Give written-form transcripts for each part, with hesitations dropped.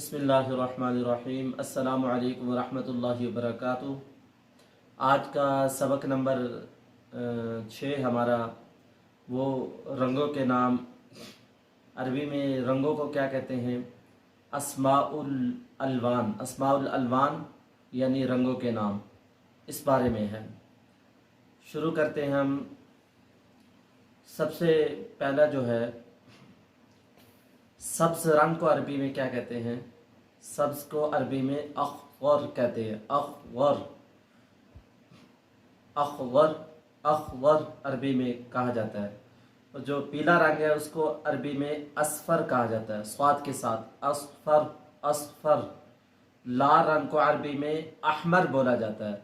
بسم اللہ الرحمن الرحیم۔ السلام علیکم ورحمۃ اللہ وبرکاتہ۔ آج کا سبق نمبر 6 ہمارا وہ رنگوں کے نام، عربی میں رنگوں کو کیا کہتے ہیں؟ اسماء الالوان، اسماء الالوان یعنی رنگوں کے نام، اس بارے میں ہے۔ شروع کرتے ہیں ہم۔ سب سے پہلا جو ہے سبز رنگ کو عربی میں کیا کہتے ہیں؟ سبز کو عربی میں اخضر کہتے ہیں۔ اخضر، اخضر، اخضر عربی میں کہا جاتا ہے۔ اور جو پیلا رنگ ہے اس کو عربی میں اصفر کہا جاتا ہے، صاد کے ساتھ، اصفر، اصفر۔ لال رنگ کو عربی میں احمر بولا جاتا ہے،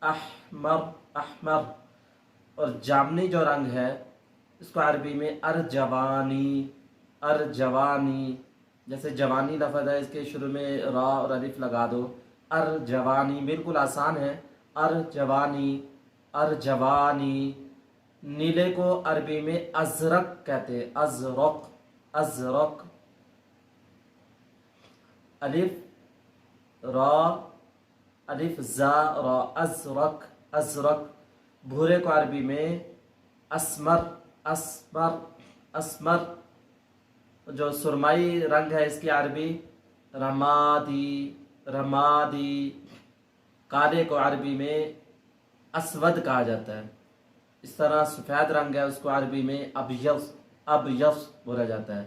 احمر، احمر۔ اور جامنی جو رنگ ہے اس کو عربی میں ارجوانی، ارجوانی۔ جیسے جوانی لفظ ہے، اس کے شروع میں را اور الف لگا دو، ارجوانی، بالکل آسان ہے، ارجوانی، ارجوانی۔ نیلے کو عربی میں ازرق کہتے ہیں، ازرق، ازرق۔ الف را الف زا را، ازرق، ازرق۔ بھورے کو عربی میں اسمر، اسمر، اسمر۔ جو سرمائی رنگ ہے اس کی عربی رمادی، رمادی۔ کالے کو عربی میں اسود کہا جاتا ہے۔ اس طرح سفید رنگ ہے اس کو عربی میں ابیض، ابیض بولا جاتا ہے۔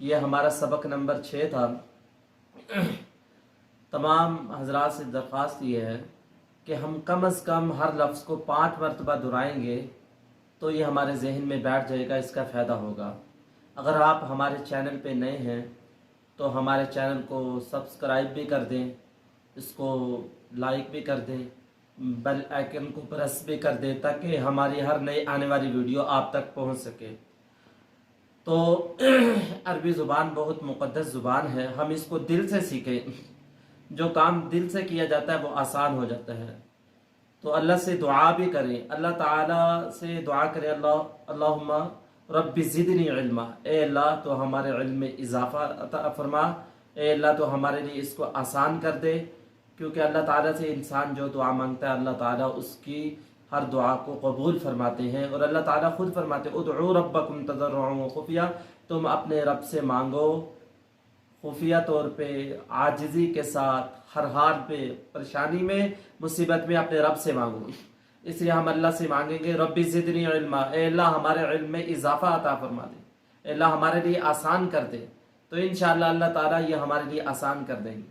یہ ہمارا سبق نمبر 6 تھا۔ تمام حضرات سے درخواست یہ ہے کہ ہم کم از کم ہر لفظ کو 5 مرتبہ دہرائیں گے تو یہ ہمارے ذہن میں بیٹھ جائے گا، اس کا فائدہ ہوگا۔ اگر آپ ہمارے چینل پہ نئے ہیں تو ہمارے چینل کو سبسکرائب بھی کر دیں، اس کو لائک بھی کر دیں، بیل آئیکن کو پریس بھی کر دیں تاکہ ہماری ہر نئی آنے والی ویڈیو آپ تک پہنچ سکے۔ تو عربی زبان بہت مقدس زبان ہے، ہم اس کو دل سے سیکھیں۔ جو کام دل سے کیا جاتا ہے وہ آسان ہو جاتا ہے۔ تو اللہ سے دعا بھی کریں، اللہ تعالیٰ سے دعا کریں، اللہم رب زدنی علما، اے اللہ تو ہمارے علم میں اضافہ عطا فرما، اے اللہ تو ہمارے لیے اس کو آسان کر دے، کیونکہ اللہ تعالیٰ سے انسان جو دعا مانگتا ہے اللہ تعالیٰ اس کی ہر دعا کو قبول فرماتے ہیں۔ اور اللہ تعالیٰ خود فرماتے ہیں ادعوا ربکم تضرعا وخفیہ، تم اپنے رب سے مانگو خفیہ طور پہ، عاجزی کے ساتھ، ہر حال پہ، پریشانی میں، مصیبت میں اپنے رب سے مانگو۔ اس لیے ہم اللہ سے مانگیں گے رب زدنی علما، اے اللہ ہمارے علم میں اضافہ عطا فرما دے، اے اللہ ہمارے لیے آسان کر دے، تو انشاءاللہ اللہ تعالیٰ یہ ہمارے لیے آسان کر دیں گے۔